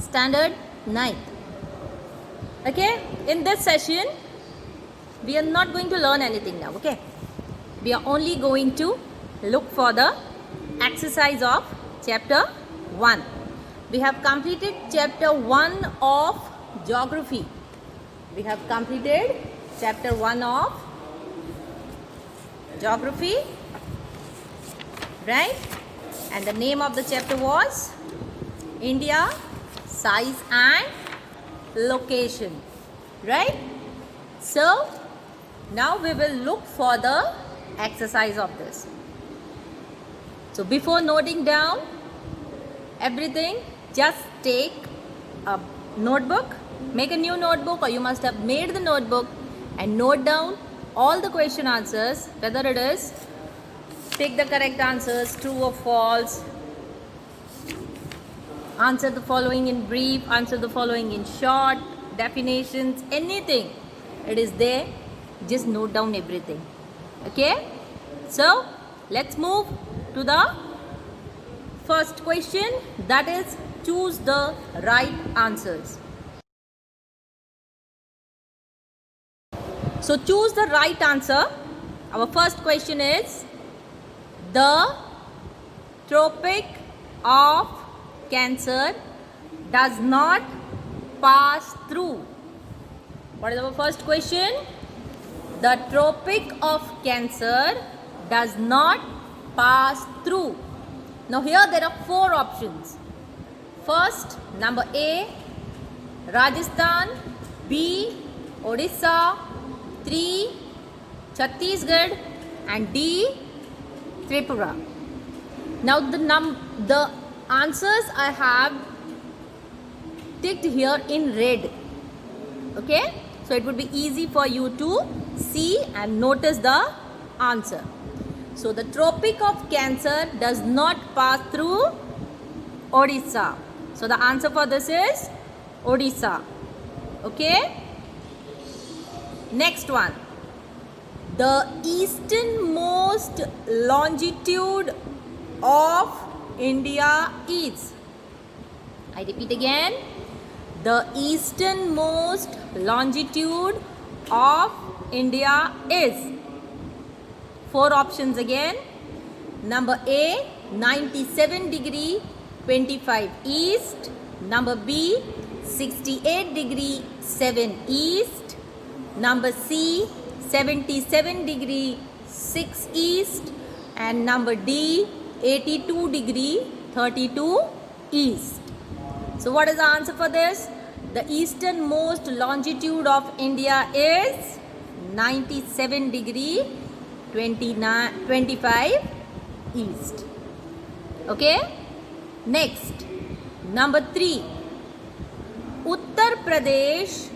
standard 9th. Okay, in this session we are not going to learn anything now. Okay, we are only going to look for the exercise of chapter 1. We have completed chapter 1 of geography. We have completed chapter 1 of geography, right? And the name of the chapter was India, size and location, right? So now we will look for the exercise of this. So before noting down everything, just take a notebook, make a new notebook, or you must have made the notebook, and note down all the question answers, whether it is take the correct answers, true or false, answer the following in brief, answer the following in short, definitions, anything it is there, just note down everything. Okay, so let's move to the first question, that is choose the right answers. So choose the right answer. Our first question is the Tropic of Cancer does not pass through. What is our first question? The Tropic of Cancer does not pass through. Now here there are 4 options. First, number A, Rajasthan, B, Odisha, 3, Chhattisgarh, and D, Tripura. Now the answers I have ticked here in red. Okay, so it would be easy for you to see and notice the answer. So the Tropic of Cancer does not pass through Odisha. So the answer for this is Odisha. Okay. Next one. The easternmost longitude of India is. I repeat again. The easternmost longitude of India is. 4 options again. Number A, 97 degree 25 east. Number B, 68 degree 7 east. Number C, 77 degree 6 east. And number D, 82 degree 32 east. So what is the answer for this? The easternmost longitude of India is 97 degree 25 east. Okay. Next, number 3. Uttar Pradesh,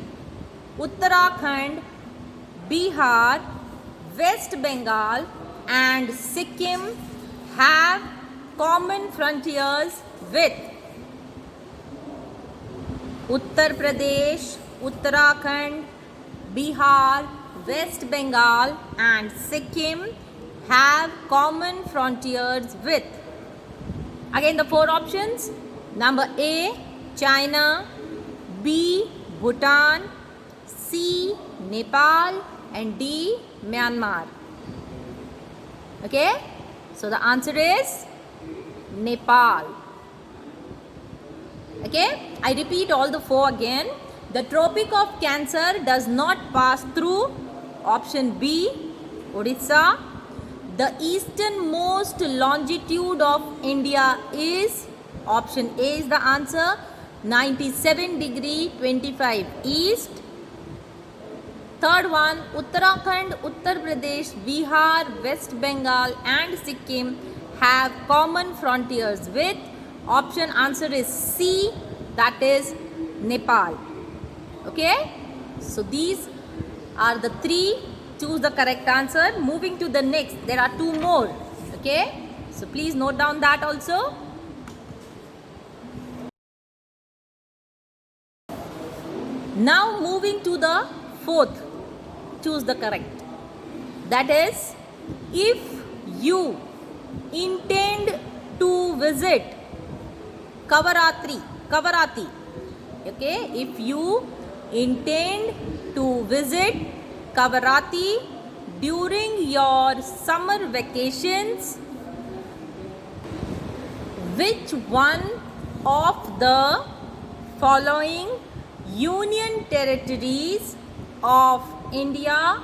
Uttarakhand, Bihar, West Bengal and Sikkim have common frontiers with. Uttar Pradesh, Uttarakhand, Bihar, West Bengal and Sikkim have common frontiers with. Again the 4 options. Number A, China, B, Bhutan, C, Nepal and D, Myanmar. Okay, so the answer is Nepal. Okay, I repeat all the 4 again. The Tropic of Cancer does not pass through. Option B, Odisha. The easternmost longitude of India is. Option A is the answer, 97 degree 25 east. Third one, Uttarakhand, Uttar Pradesh, Bihar, West Bengal and Sikkim have common frontiers with. Option answer is C, that is Nepal. Okay, so these are the 3. Choose the correct answer. Moving to the next, there are 2 more. Okay, so please note down that also. Now moving to the 4th, choose the correct. That is, if you intend to visit Kavarati Okay, if you intend to visit Kavarati during your summer vacations, which one of the following union territories of India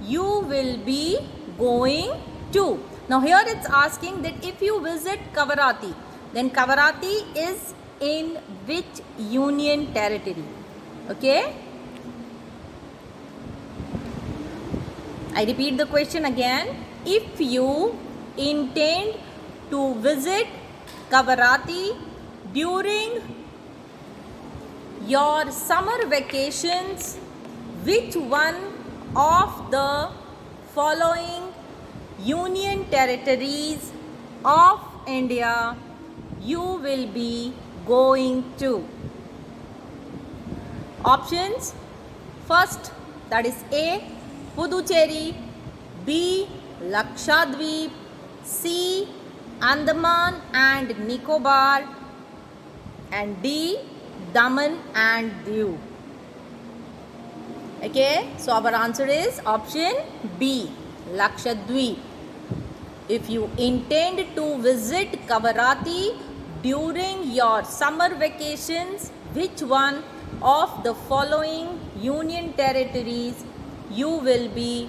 you will be going to? Now here it's asking that if you visit Kavarati, then Kavarati is in which union territory? Okay, I repeat the question again. If you intend to visit Kavarati during your summer vacations, which one of the following union territories of India you will be going to? Options: first, that is A, Puducherry, B, Lakshadweep, C, Andaman and Nicobar, and D, Daman and Diu. Okay, so our answer is option B, Lakshadweep. If you intend to visit Kavarati during your summer vacations, which one of the following union territories you will be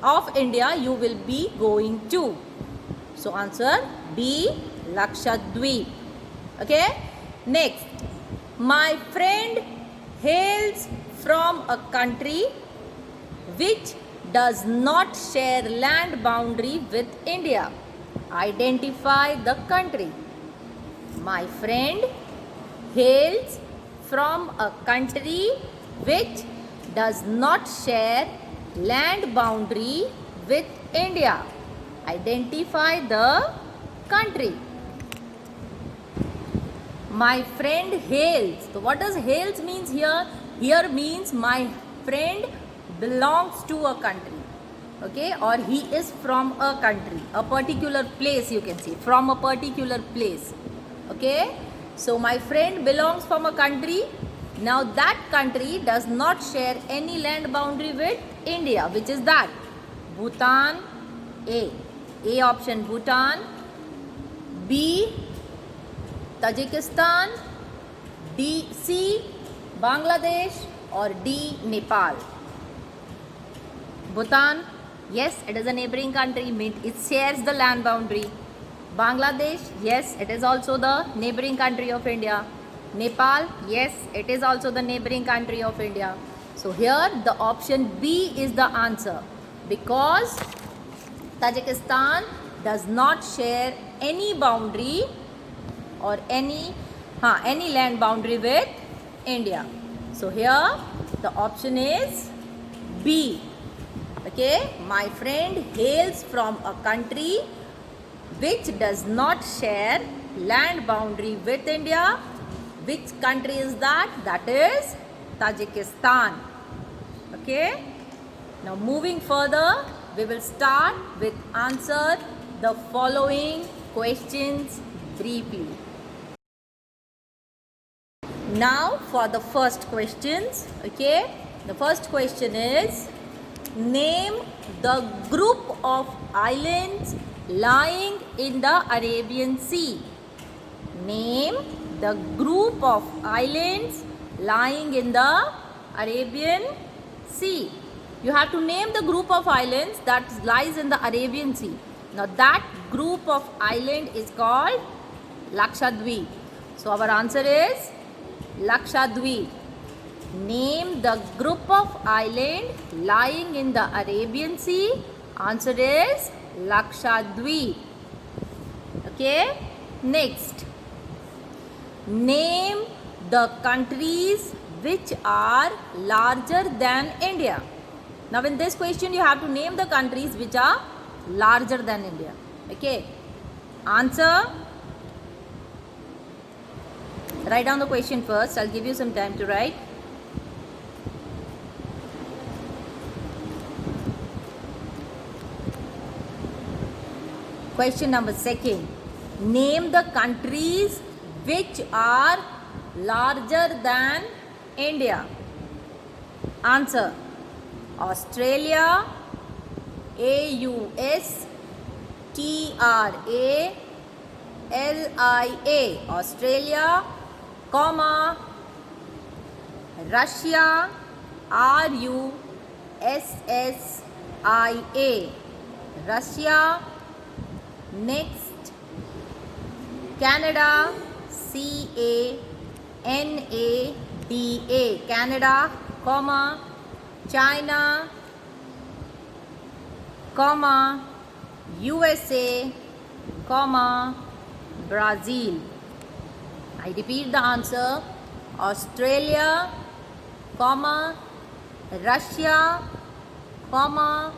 of India you will be going to? So answer B, Lakshadweep. Okay, next, my friend hails from a country which does not share land boundary with India. Identify the country. My friend hails from a country which does not share land boundary with India. Identify the country. My friend hails. So what does hails means here? Here means my friend belongs to a country. Okay, or he is from a country, a particular place, you can say, from a particular place. Okay, so my friend belongs from a country. Now that country does not share any land boundary with India. Which is that? Bhutan. A option, Bhutan. B, Tajikistan. C, Bangladesh. Or D, Nepal. Bhutan, yes, it is a neighboring country, it shares the land boundary. Bangladesh, yes, it is also the neighboring country of India. Nepal, yes, it is also the neighboring country of India. So here the option B is the answer, because Tajikistan does not share any boundary or any land boundary with India. So here the option is B. Okay, my friend hails from a country which does not share land boundary with India. Which country is that? That is Tajikistan. Okay, now moving further, we will start with answer the following questions briefly. Now for the first questions. Okay, the first question is, name the group of islands lying in the Arabian Sea. Name the group of islands lying in the Arabian Sea. You have to name the group of islands that lies in the Arabian Sea. Now that group of island is called Lakshadweep. So our answer is Lakshadweep. Name the group of island lying in the Arabian Sea. Answer is Lakshadweep. Okay, next, name the countries which are larger than India. Now in this question you have to name the countries which are larger than India. Okay, answer. Write down the question first. I'll give you some time to write. Question number second. Name the countries which are larger than India? Answer: Australia, AUSTRALIA, Australia, comma, Russia, RUSSIA, Russia. Next, Canada, CANADA, Canada, comma, China, comma, USA, comma, Brazil. I repeat the answer: Australia, comma, Russia, comma,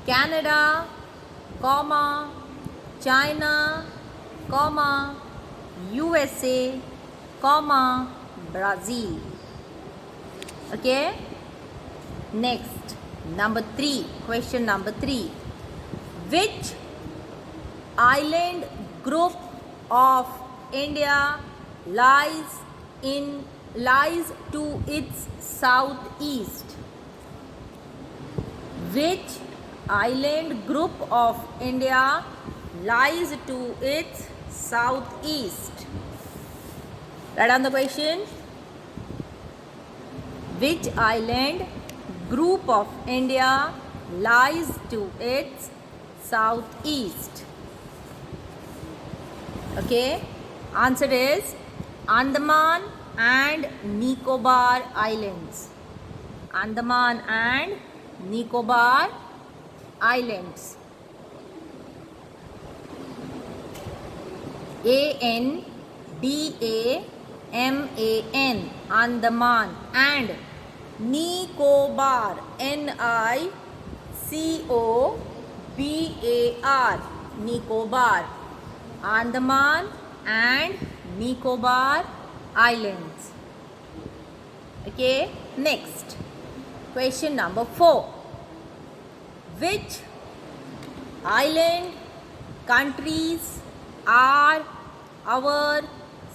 Canada, comma, China, comma, USA, comma, Brazil. Okay. Next, number 3. Question number 3. Which island group of India lies to its southeast? Which island group of India lies to its southeast? Write down the question. Which island group of India lies to its southeast? Okay, answer is Andaman and Nicobar Islands. Andaman and Nicobar Islands. ANDAMAN, Andaman, and Nicobar, NICOBAR, Nicobar, Andaman and Nicobar Islands. Okay, next, question number 4. Which island countries are our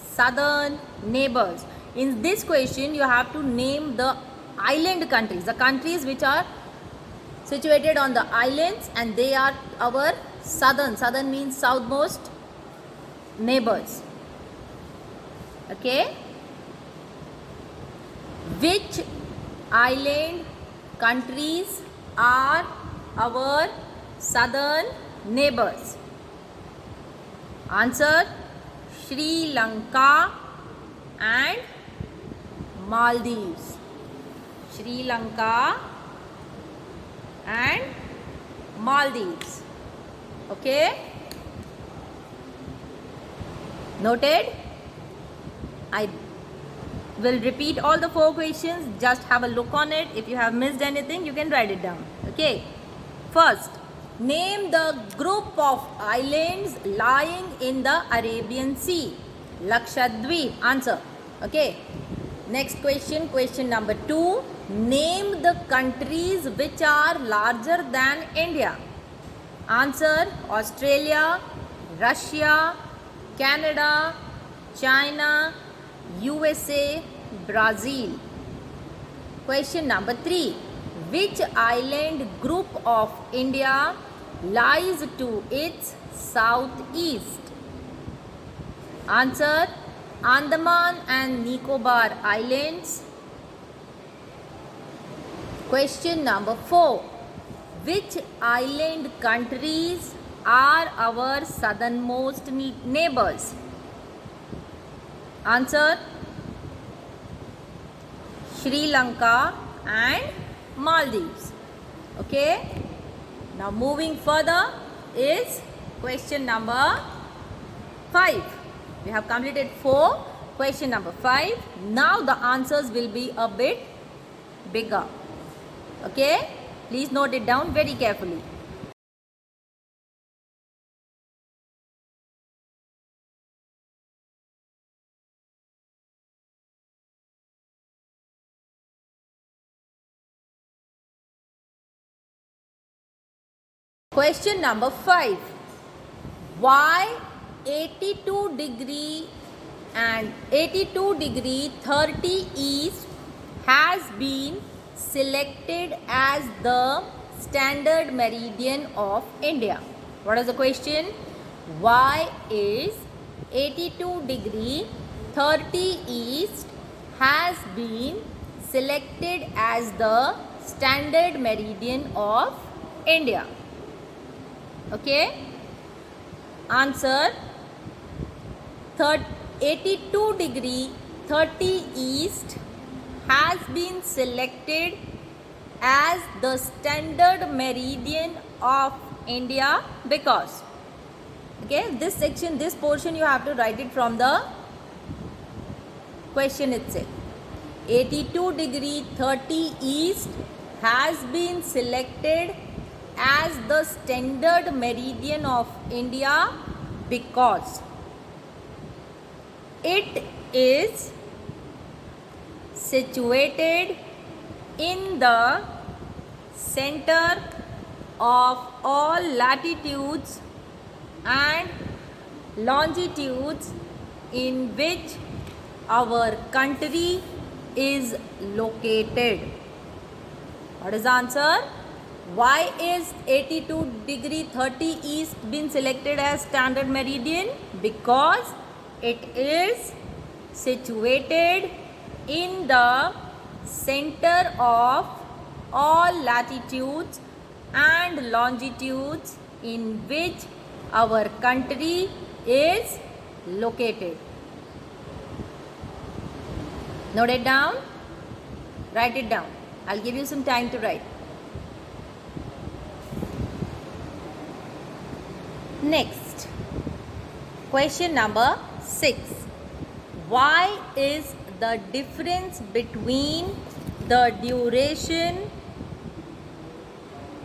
southern neighbors? In this question, you have to name the island countries, the countries which are situated on the islands, and they are our southern means southmost neighbors. Okay. Which island countries are our southern neighbors? Answer: Sri Lanka and Maldives. Sri Lanka and Maldives. Okay. Noted? I will repeat all the 4 questions. Just have a look on it. If you have missed anything, you can write it down. Okay. First, name the group of islands lying in the Arabian Sea. Lakshadweep. Answer. Okay. Next question, question number 2. Name the countries which are larger than India. Answer: Australia, Russia, Canada, China, USA, Brazil. Question number 3. Which island group of India lies to its southeast? Answer: Andaman and Nicobar Islands. Question number 4. Which island countries are our southernmost neighbors? Answer: Sri Lanka and Maldives. Okay. Now moving further is question number 5. We have completed 4. Question number 5. Now the answers will be a bit bigger. Okay. Please note it down very carefully. Question number 5. Why 82 degree and 82 degree 30 east has been selected as the standard meridian of India? What is the question? Why is 82 degree 30 east has been selected as the standard meridian of India? Okay. Answer: 82 degree 30 east has been selected as the standard meridian of India because, okay, this section, this portion you have to write it from the question itself. 82 degree 30 east has been selected as the standard meridian of India because it is situated in the center of all latitudes and longitudes in which our country is located. What is the answer? Why is 82 degree 30 east been selected as standard meridian? Because it is situated in the center of all latitudes and longitudes in which our country is located. Note it down. Write it down. I'll give you some time to write. Next, question number 6. Why is the difference between the duration?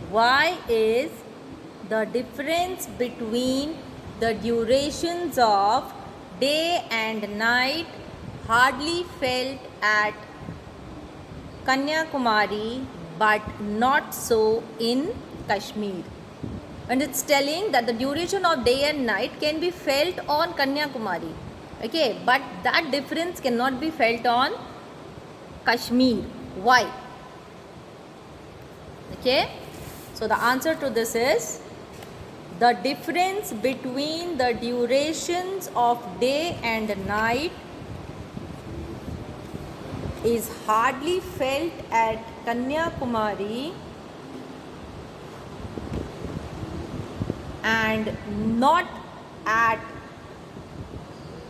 Why is the difference between the durations of day and night hardly felt at Kanyakumari but not so in Kashmir? And it's telling that the duration of day and night can be felt on Kanyakumari, okay, but that difference cannot be felt on Kashmir. Why? Okay, so the answer to this is the difference between the durations of day and night is hardly felt at Kanyakumari and not at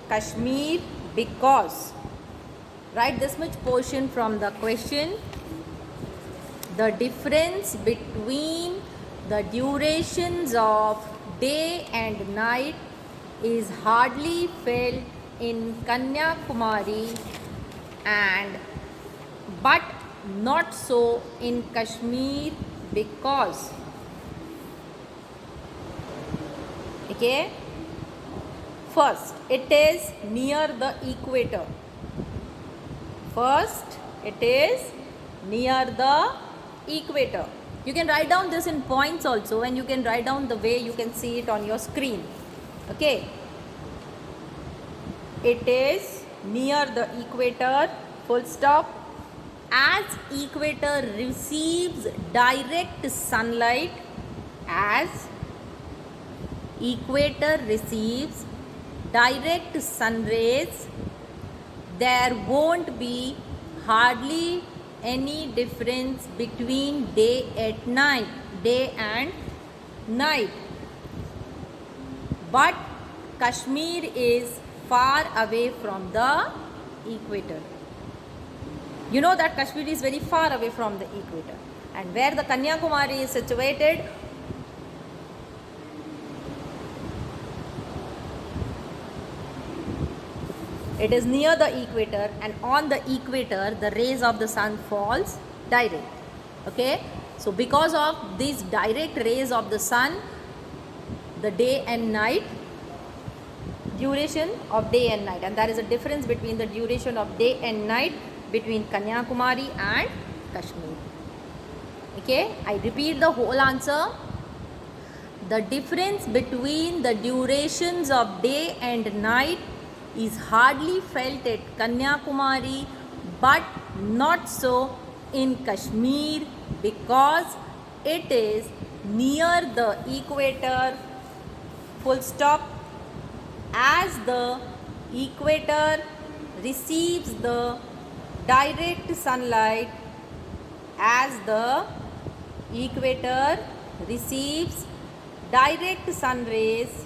Kashmir because, write this much portion from the question, the difference between the durations of day and night is hardly felt in Kanyakumari and but not so in Kashmir because, okay, first it is near the equator. First it is near the equator. You can write down this in points also, and you can write down the way you can see it on your screen. Okay, it is near the equator, full stop. As equator receives direct sunlight, as equator receives direct sun rays, there won't be hardly any difference between day and night. But Kashmir is far away from the equator. You know that Kashmir is very far away from the equator, and where the Kanyakumari is situated, it is near the equator, and on the equator the rays of the sun falls direct. Okay, so because of these direct rays of the sun, the day and night, duration of day and night, and there is a difference between the duration of day and night between Kanyakumari and Kashmir. Okay, I repeat the whole answer. The difference between the durations of day and night is hardly felt at Kanyakumari, but not so in Kashmir because it is near the equator. Full stop. As the equator receives the direct sunlight, as the equator receives direct sun rays,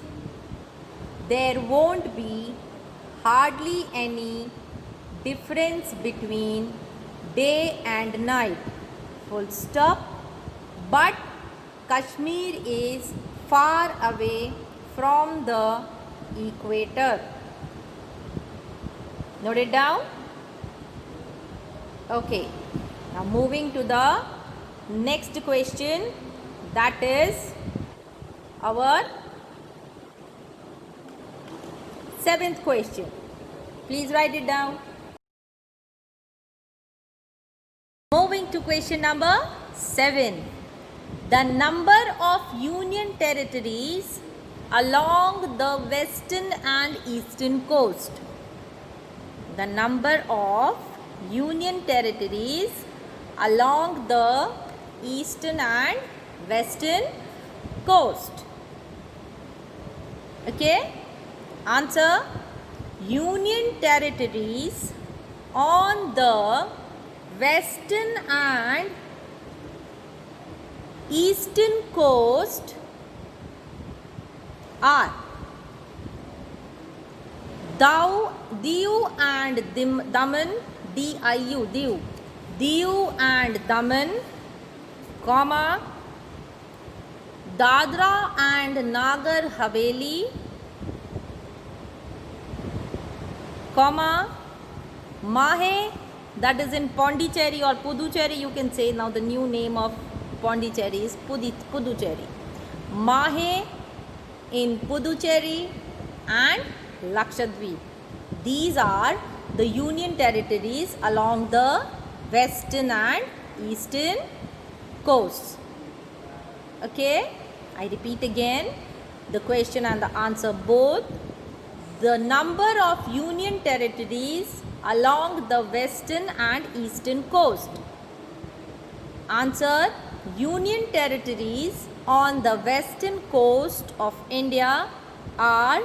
there won't be hardly any difference between day and night. Full stop. But Kashmir is far away from the equator. Note it down. Okay. Now moving to the next question, that is our 7th question. Please write it down. Moving to question number 7. The number of union territories along the western and eastern coast. The number of union territories along the eastern and western coast. Okay? Answer: union territories on the western and eastern coast are Diu and Daman, D-I-U, Diu and Daman, comma, Dadra and Nagar Haveli, comma, Mahe, that is in Pondicherry or Puducherry, you can say. Now the new name of Pondicherry is Puducherry. Mahe in Puducherry and Lakshadweep. These are the union territories along the western and eastern coasts. Okay, I repeat again the question and the answer both. The number of union territories along the western and eastern coast. Answer: union territories on the western coast of India are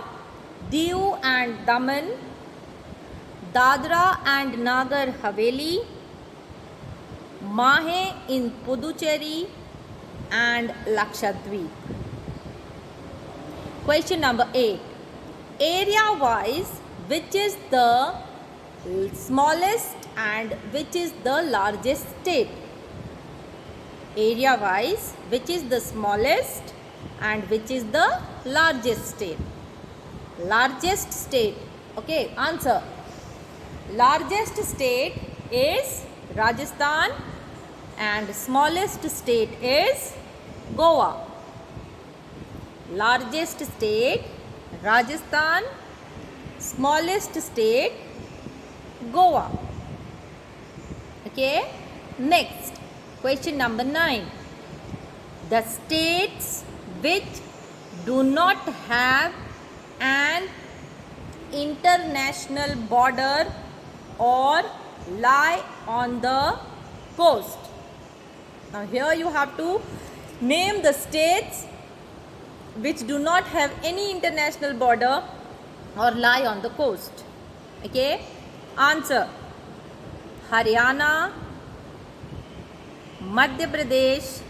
Diu and Daman, Dadra and Nagar Haveli, Mahe in Puducherry and Lakshadweep. Question number 8. Area wise, which is the smallest and which is the largest state? Area wise, which is the smallest and which is the largest state? Largest state. Okay, answer. Largest state is Rajasthan and smallest state is Goa. Largest state Rajasthan, smallest state Goa. Okay, next question number 9. The states which do not have an international border or lie on the coast. Now here you have to name the states which do not have any international border or lie on the coast. Okay, answer: Haryana, Madhya Pradesh,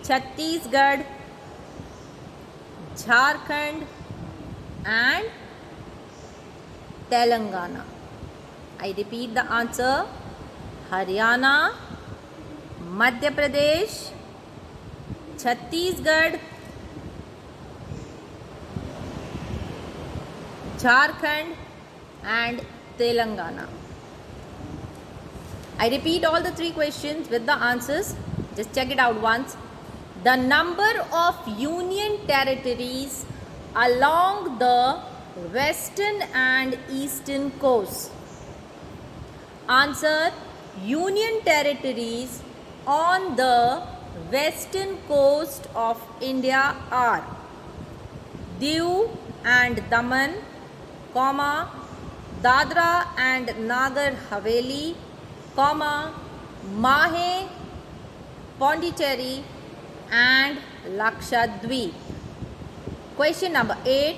Chhattisgarh, Jharkhand and Telangana. I repeat the answer: Haryana, Madhya Pradesh, Chhattisgarh, Jharkhand and Telangana. I repeat all the 3 questions with the answers. Just check it out once. The number of union territories along the western and eastern coasts. Answer: union territories on the western coast of India are Diu and Daman, comma, Dadra and Nagar Haveli, comma, Mahe, Pondicherry and Lakshadweep. Question number 8.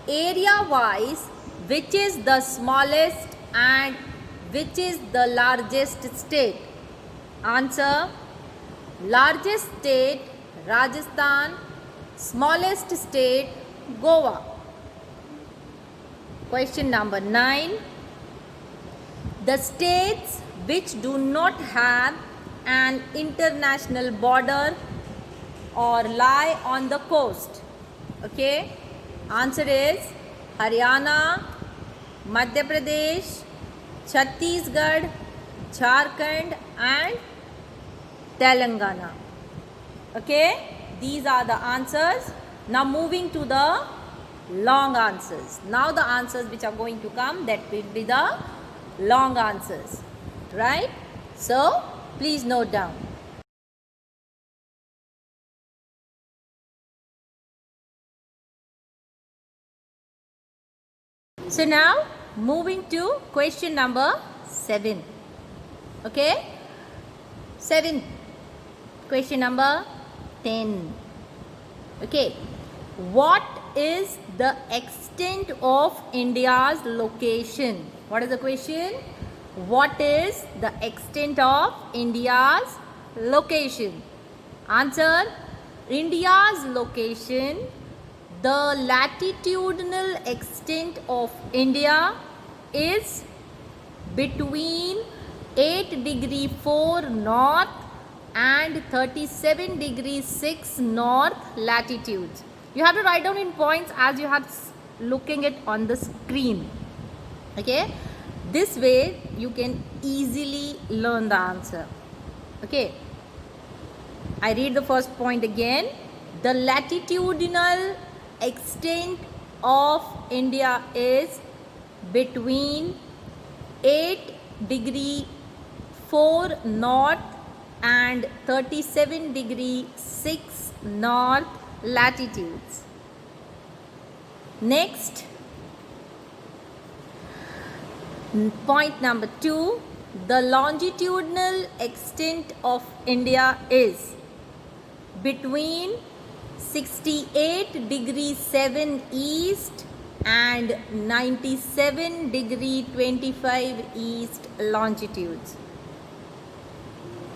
Area wise, which is the smallest and which is the largest state? Answer: largest state Rajasthan, smallest state Goa. Question number 9. The states which do not have an international border or lie on the coast. Okay, answer is Haryana, Madhya Pradesh, Chhattisgarh, Jharkhand and Telangana. Okay, these are the answers. Now moving to the long answers. Now the answers which are going to come, that will be the long answers, right? So please note down. So now moving to question number 7. Okay, 7. Question number 10. Okay, what is the extent of India's location? What is the question? What is the extent of India's location? Answer: India's location, the latitudinal extent of India is between 8 degree 4 north and 37 degree 6 north latitudes. You have to write down in points as you have looking it on the screen. Okay, this way you can easily learn the answer. Okay, I read the first point again. The latitudinal extent of India is between 8 degree 4 north and 37 degree 6 north latitudes. Next, point number 2. The longitudinal extent of India is between 68 degree 7 east and 97 degree 25 east longitudes.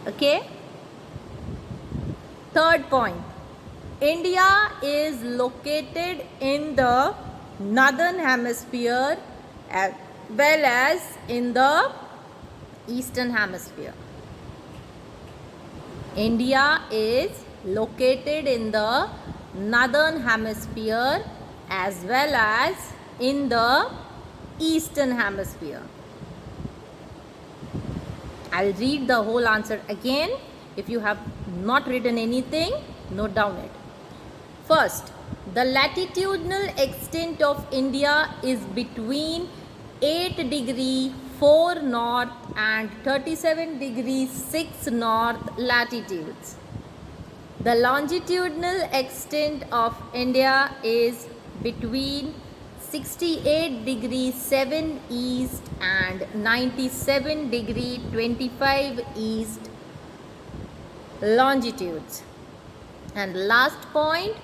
Okay. Third point. India is located in the northern hemisphere as well as in the eastern hemisphere. India is located in the northern hemisphere as well as in the eastern hemisphere. I'll read the whole answer again. If you have not written anything, note down it. First, the latitudinal extent of India is between 8 degree 4 north and 37 degree 6 north latitudes. The longitudinal extent of India is between 68 degree 7 east and 97 degree 25 east longitudes. And last point,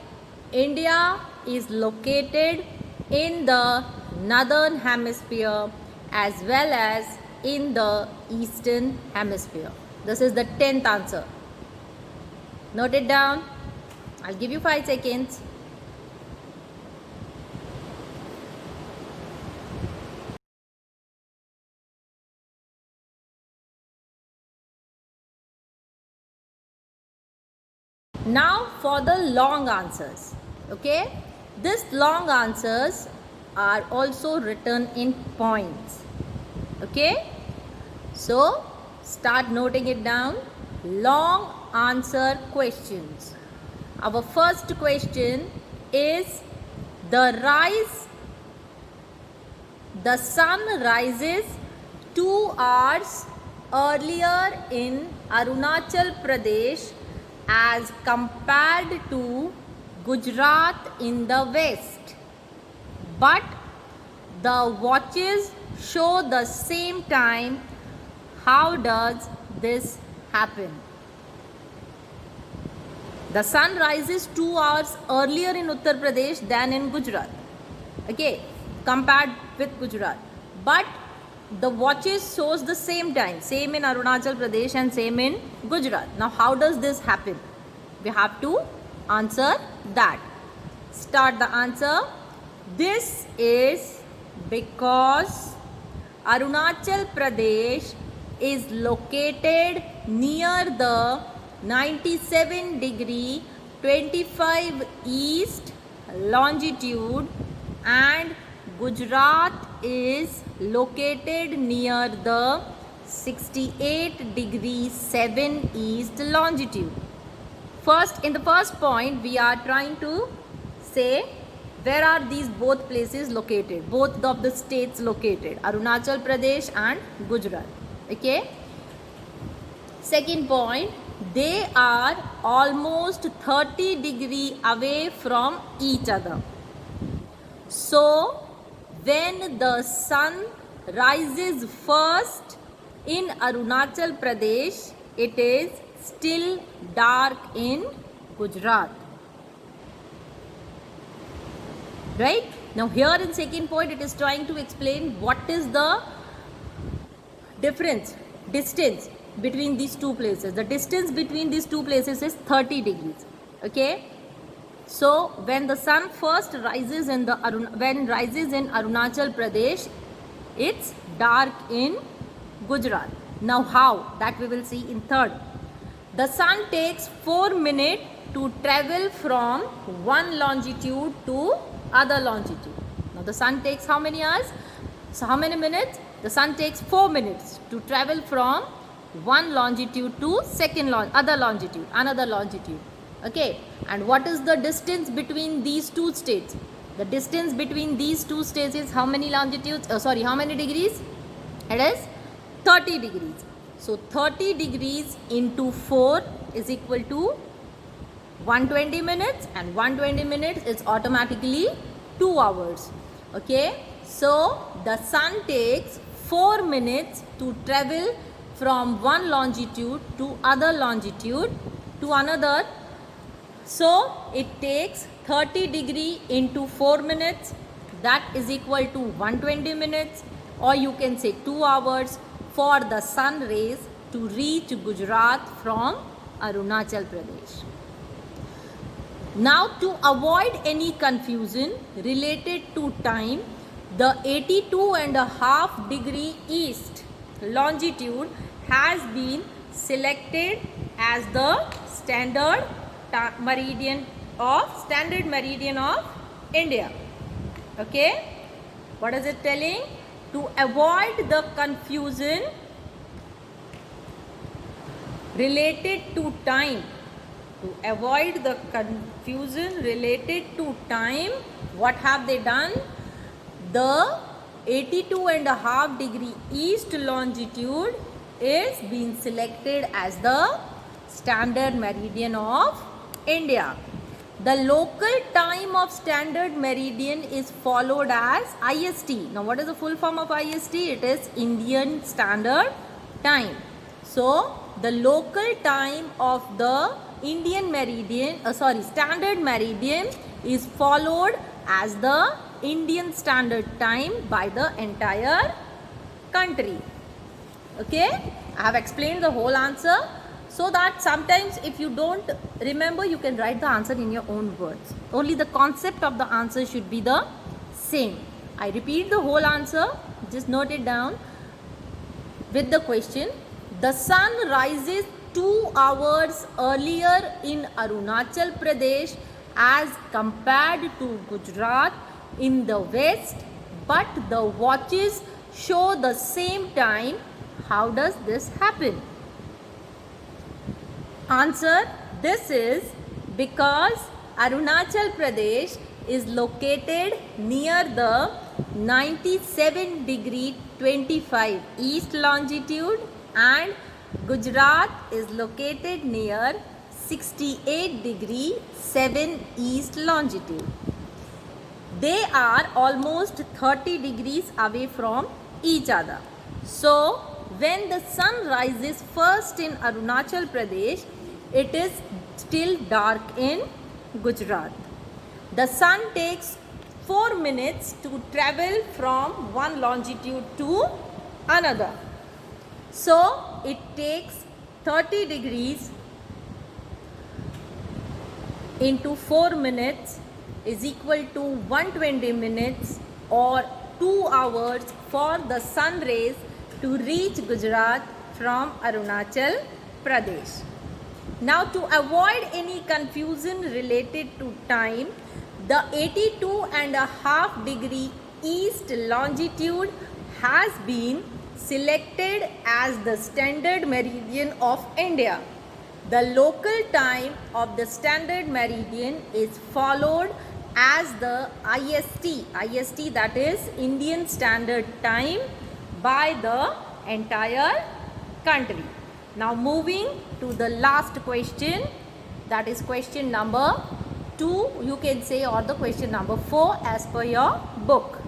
India is located in the northern hemisphere as well as in the eastern hemisphere. This is the 10th answer. Note it down. I'll give you 5 seconds. Now for the long answers. Okay, these long answers are also written in points. Okay, so start noting it down. Long answer questions. Our first question is the sun rises 2 hours earlier in Arunachal Pradesh as compared to Gujarat in the west, but the watches show the same time. How does this happen? The sun rises 2 hours earlier in Uttar Pradesh than in Gujarat. Okay, compared with Gujarat. But the watches shows the same time, same in Arunachal Pradesh and same in Gujarat. Now how does this happen? We have to answer that. Start the answer. This is because Arunachal Pradesh is located near the 97 degree 25 east longitude and Gujarat is located near the 68 degree 7 east longitude. First, in the first point, we are trying to say where are these both places located, both of the states located, Arunachal Pradesh and Gujarat. Okay. Second point, they are almost 30 degree away from each other. So, when the sun rises first in Arunachal Pradesh, it is still dark in Gujarat. Right? Now here in second point it is trying to explain what is the distance between these two places. The distance between these two places is 30 degrees. Okay? So when the sun first rises in Arunachal Pradesh, it's dark in Gujarat. Now how? That we will see in third. The sun takes 4 minutes to travel from one longitude to other longitude. Now the sun takes how many hours? So how many minutes? The sun takes 4 minutes to travel from one longitude to another longitude. Okay, and what is the distance between these two states? The distance between these two states is how many longitudes? How many degrees? It is 30 degrees. So 30 degrees into 4 is equal to 120 minutes, and 120 minutes is automatically 2 hours. Okay, so the sun takes 4 minutes to travel from one longitude to other longitude to another. So it takes 30 degree into 4 minutes, that is equal to 120 minutes, or you can say 2 hours for the sun rays to reach Gujarat from Arunachal Pradesh. Now to avoid any confusion related to time, the 82.5 degree east longitude has been selected as the standard meridian of India. Okay, what is it telling? To avoid the confusion related to time, what have they done? The 82.5 degree east longitude is being selected as the standard meridian of India. The local time of standard meridian is followed as IST. Now what is the full form of IST? It is Indian Standard Time. So the local time of the standard meridian is followed as the Indian Standard Time by the entire country. Okay, I have explained the whole answer, so that sometimes if you don't remember, you can write the answer in your own words. Only the concept of the answer should be the same. I repeat the whole answer, just note it down with the question. The sun rises 2 hours earlier in Arunachal Pradesh as compared to Gujarat in the west, but the watches show the same time. How does this happen? Answer: this is because Arunachal Pradesh is located near the 97 degree 25 east longitude and Gujarat is located near 68 degree 7 east longitude. they are almost 30 degrees away from each other. So when the sun rises first in Arunachal Pradesh, it is still dark in Gujarat. The sun takes 4 minutes to travel from one longitude to another. So it takes 30 degrees into 4 minutes is equal to 120 minutes or 2 hours for the sun rays to reach Gujarat from Arunachal Pradesh. Now to avoid any confusion related to time, the 82.5 degree east longitude has been selected as the standard meridian of India. The local time of the standard meridian is followed as the IST, that is Indian Standard Time, by the entire country. Now moving to the last question, that is question number 2, you can say, or the question number 4 as per your book.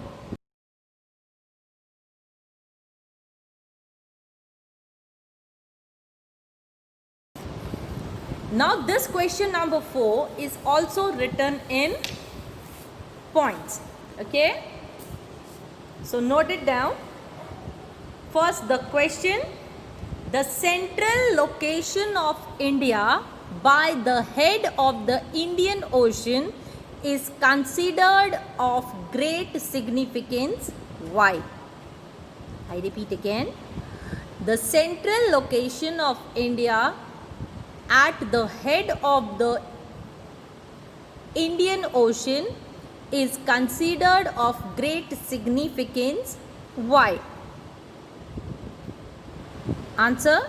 Now this question number 4 is also written in points. Okay, so note it down. First the question: the central location of India by the head of the Indian Ocean is considered of great significance. Why? I repeat again. The central location of India at the head of the Indian Ocean is considered of great significance. Why? Answer: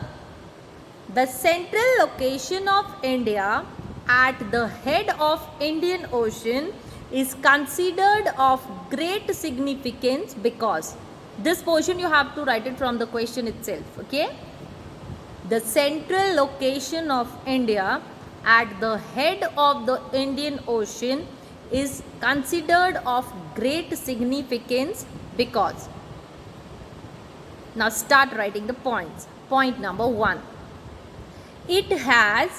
the central location of India at the head of Indian Ocean is considered of great significance because, this portion you have to write it from the question itself. Okay, the central location of India at the head of the Indian Ocean is considered of great significance because. Now start writing the points. Point number 1. It has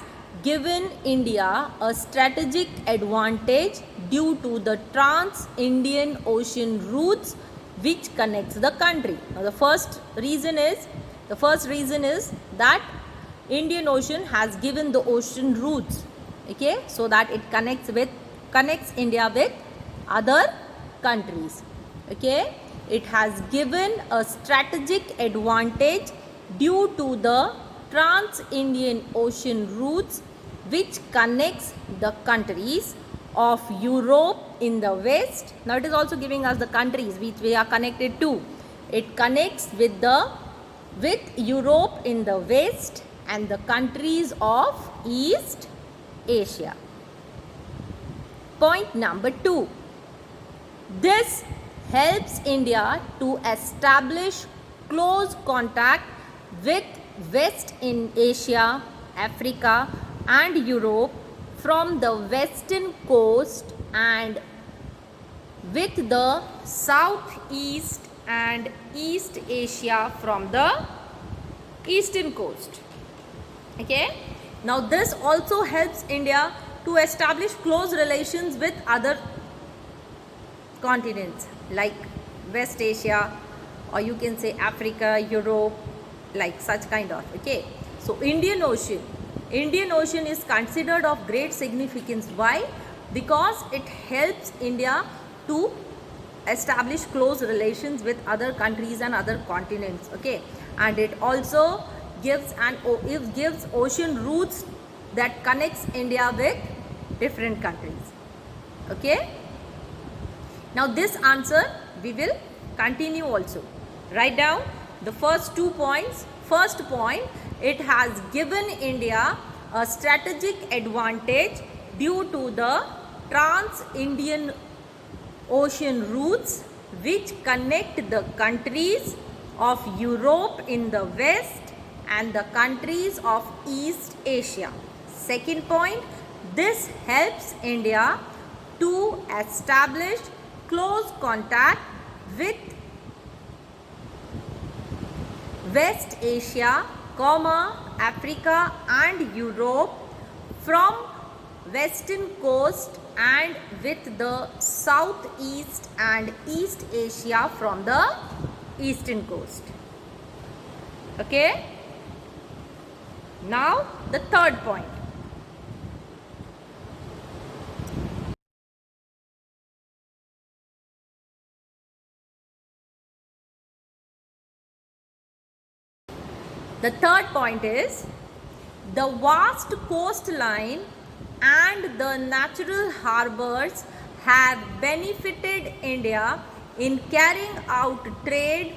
given India a strategic advantage due to the trans-Indian Ocean routes which connects the country. Now the first reason is that Indian Ocean has given the ocean routes, okay, so that it connects India with other countries. Okay, it has given a strategic advantage due to the trans-Indian Ocean routes which connects the countries of Europe in the west. Now it is also giving us the countries which we are connected to. It connects with Europe in the west and the countries of East Asia. Point number 2. This helps India to establish close contact with West in Asia, Africa and Europe from the western coast and with the Southeast and East Asia from the eastern coast. Okay, now this also helps India to establish close relations with other continents like West Asia, or you can say Africa, Europe, like such kind of. Okay, so Indian Ocean is considered of great significance. Why? Because it helps India to establish close relations with other countries and other continents. Okay, and it also gives ocean routes that connects India with different countries. Okay, now this answer we will continue also. Write down the first 2 points. First point: it has given India a strategic advantage due to the trans-Indian Ocean routes which connect the countries of Europe in the west and the countries of East Asia. Second point: this helps India to establish close contact with West Asia, Africa and Europe from western coast and with the southeast and East Asia from the eastern coast. Okay. Now the third point. The third point is the vast coastline and the natural harbors have benefited India in carrying out trade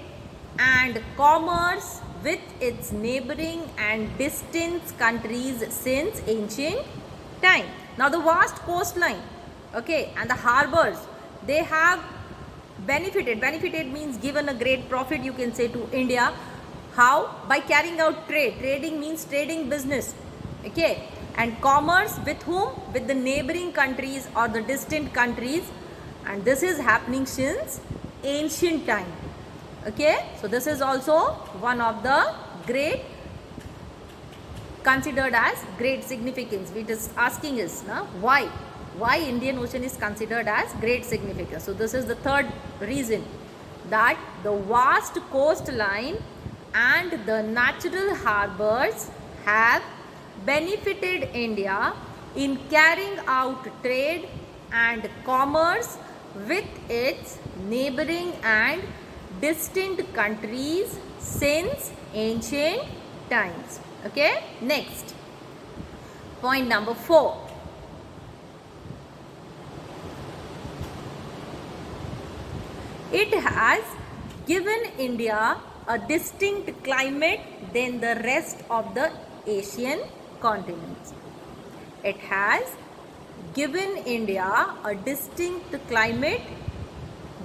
and commerce with its neighboring and distant countries since ancient time. Now the vast coastline, okay, and the harbors, they have benefited. Benefited means given a great profit, you can say, to India. How? By carrying out trade. Trading means trading business. Okay. And commerce with whom? With the neighboring countries or the distant countries. And this is happening since ancient time. Okay. So this is also one of the great, considered as great significance. We just asking is why? Why Indian Ocean is considered as great significance. So this is the third reason, that the vast coastline and the natural harbors have benefited India in carrying out trade and commerce with its neighboring and distant countries since ancient times. Okay, next point number 4. It has given India a distinct climate than the rest of the Asian continents. It has given India a distinct climate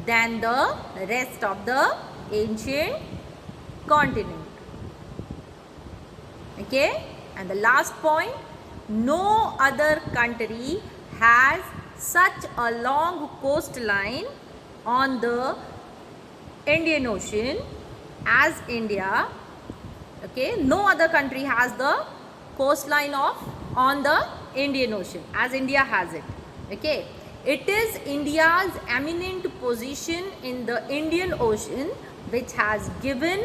than the rest of the ancient continent. Okay, and the last point, no other country has such a long coastline on the Indian Ocean as India. Okay, no other country has the coastline on the Indian Ocean as India has it. Okay, it is India's eminent position in the Indian Ocean which has given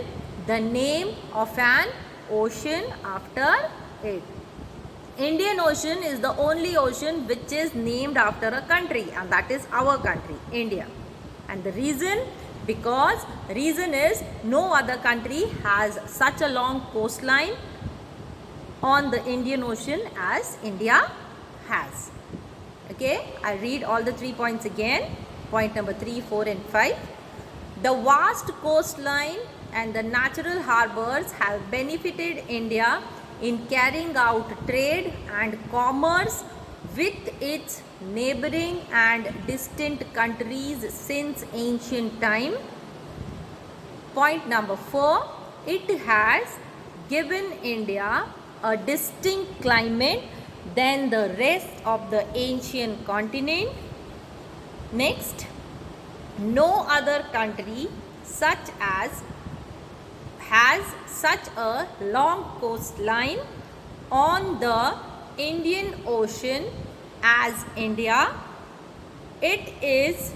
the name of an ocean after it. Indian Ocean is the only ocean which is named after a country, and that is our country, India. And the reason is no other country has such a long coastline on the Indian Ocean as India has. Okay, I read all the 3 points again. Point number 3, 4 and 5. The vast coastline and the natural harbors have benefited India in carrying out trade and commerce with its neighboring and distant countries since ancient time. Point number 4, it has given India a distinct climate than the rest of the ancient continent. Next, no other country has such a long coastline on the Indian Ocean as India. It is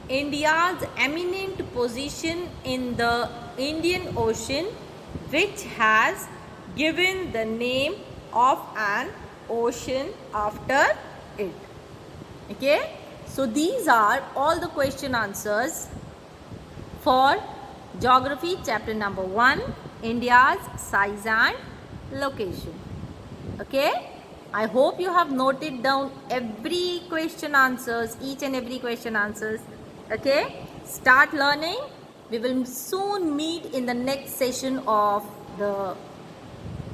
India's eminent position in the Indian Ocean which has given the name of an ocean after it. Okay, so these are all the question answers for Geography chapter number 1, India's size and location. Okay, I hope you have noted down every question answers, each and every question answers. Okay, start learning. We will soon meet in the next session of the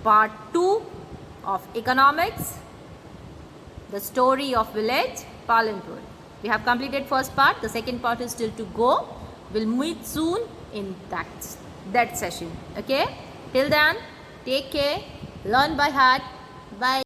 part 2 of economics, the story of village Palanpur. We have completed first part, the second part is still to go. We'll meet soon in that session. Okay, till then, take care, learn by heart. Bye.